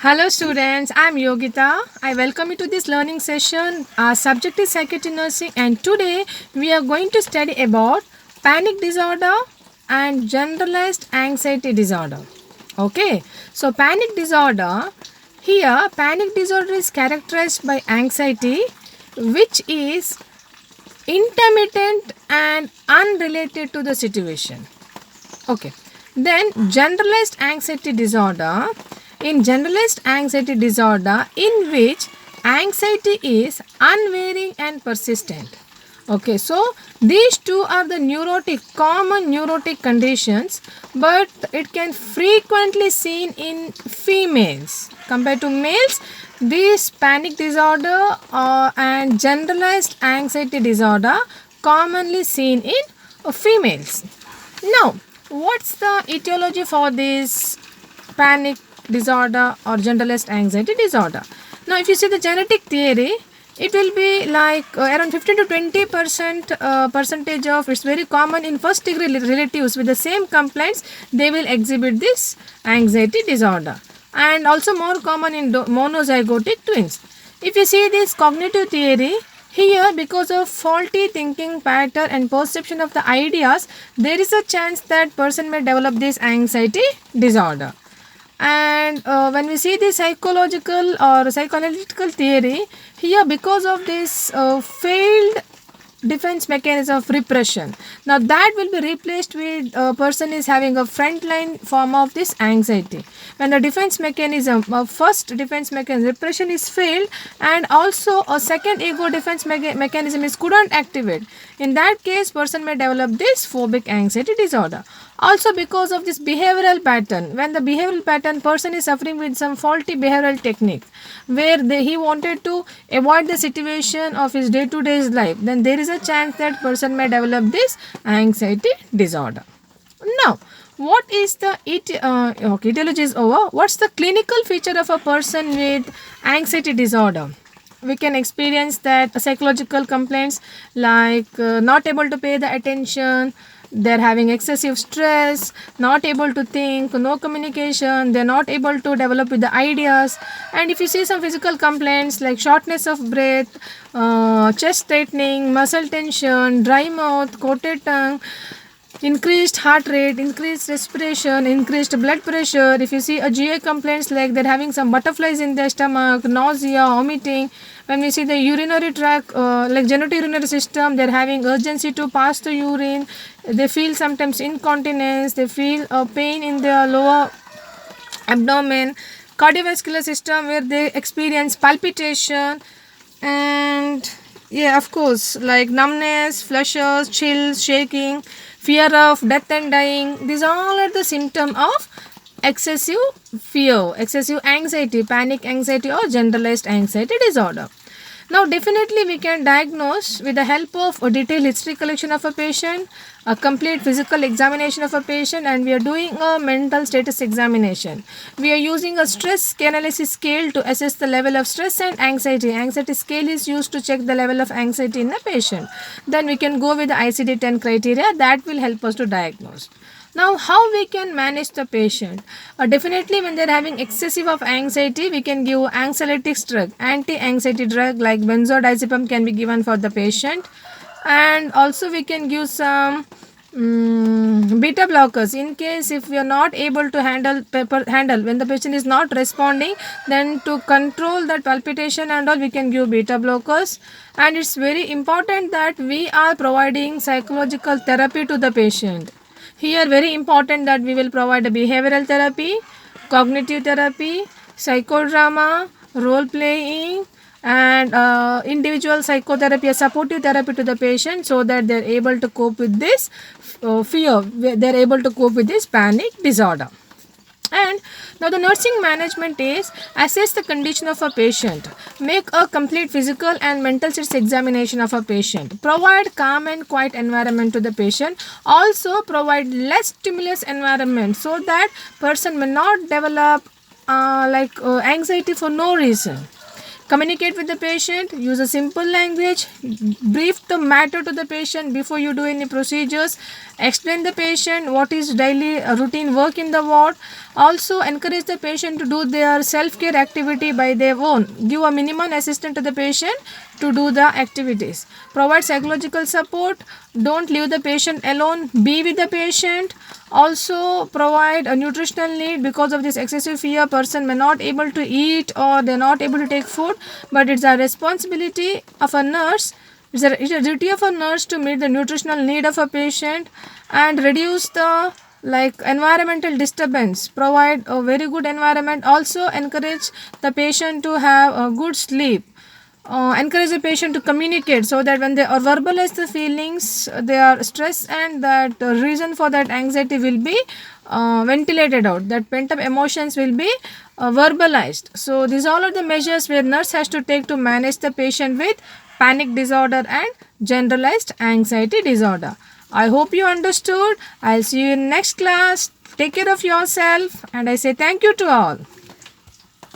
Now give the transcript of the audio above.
Hello students, I am Yogita. I welcome you to this learning session. Our subject is psychiatry nursing and today we are going to study about panic disorder and generalized anxiety disorder. Okay, so panic disorder, here panic disorder is characterized by anxiety which is intermittent and unrelated to the situation. Okay. Then generalized anxiety disorder. In generalized anxiety disorder, in which anxiety is unvarying and persistent. Okay, so these two are the common neurotic conditions, but it can frequently seen in females compared to males. This panic disorder and generalized anxiety disorder commonly seen in females. Now, what's the etiology for this panic disorder or generalized anxiety disorder? Now, if you see the genetic theory, it will be like around 15 to 20% percentage of it's very common in first degree relatives with the same complaints, they will exhibit this anxiety disorder, and also more common in monozygotic twins. If you see this cognitive theory, here because of faulty thinking pattern and perception of the ideas, there is a chance that person may develop this anxiety disorder. And when we see the psychological or psychoanalytical theory, here because of this failed defense mechanism of repression, now that will be replaced with a person is having a frontline form of this anxiety. When the defense mechanism, first defense mechanism repression is failed, and also a second ego defense mechanism is couldn't activate, in that case person may develop this phobic anxiety disorder. Also because of this behavioral pattern, when the behavioral pattern person is suffering with some faulty behavioral technique where he wanted to avoid the situation of his day-to-day life, then there is a chance that person may develop this anxiety disorder. Now, what is the etiology is over. What's the clinical feature of a person with anxiety disorder? We can experience that psychological complaints like not able to pay the attention, they're having excessive stress, not able to think, no communication, they're not able to develop with the ideas. And if you see some physical complaints like shortness of breath, chest tightening, muscle tension, dry mouth, coated tongue, increased heart rate, increased respiration, increased blood pressure. If you see a GI complaints like they're having some butterflies in their stomach, nausea, vomiting. When we see the urinary tract, like genitourinary system, they're having urgency to pass the urine. They feel sometimes incontinence. They feel pain in their lower abdomen. Cardiovascular system where they experience palpitation, and yeah, of course, like numbness, flushes, chills, shaking, fear of death and dying. These all are the symptom of excessive fear, excessive anxiety, panic anxiety or generalized anxiety disorder. Now, definitely we can diagnose with the help of a detailed history collection of a patient, a complete physical examination of a patient, and we are doing a mental status examination. We are using a stress analysis scale to assess the level of stress and anxiety. Anxiety scale is used to check the level of anxiety in a patient. Then we can go with the ICD-10 criteria that will help us to diagnose. Now, how we can manage the patient? Definitely when they are having excessive of anxiety, we can give anxiolytics drug, anti-anxiety drug like benzodiazepam can be given for the patient. And also we can give some beta blockers in case if we are not able to handle when the patient is not responding, then to control that palpitation and all we can give beta blockers. And it's very important that we are providing psychological therapy to the patient. Here very important that we will provide a behavioral therapy, cognitive therapy, psychodrama, role playing, and individual psychotherapy, a supportive therapy to the patient so that they are able to cope with this fear, they are able to cope with this panic disorder. And now the nursing management is assess the condition of a patient, make a complete physical and mental status examination of a patient, provide calm and quiet environment to the patient, also provide less stimulus environment so that person may not develop anxiety for no reason. Communicate with the patient, use a simple language, brief the matter to the patient before you do any procedures, explain the patient what is daily routine work in the ward. Also encourage the patient to do their self-care activity by their own. Give a minimum assistance to the patient to do the activities. Provide psychological support. Don't leave the patient alone. Be with the patient. Also provide a nutritional need. Because of this excessive fear, person may not able to eat or they're not able to take food, but it's a responsibility of a nurse. It's a duty of a nurse to meet the nutritional need of a patient and reduce the environmental disturbance. Provide a very good environment. Also encourage the patient to have a good sleep. Encourage the patient to communicate so that when they or verbalize the feelings, they are stressed, and that reason for that anxiety will be ventilated out, that pent up emotions will be verbalized. So these all are the measures where nurse has to take to manage the patient with panic disorder and generalized anxiety disorder. I hope you understood. I'll see you in next class. Take care of yourself, and I say thank you to all.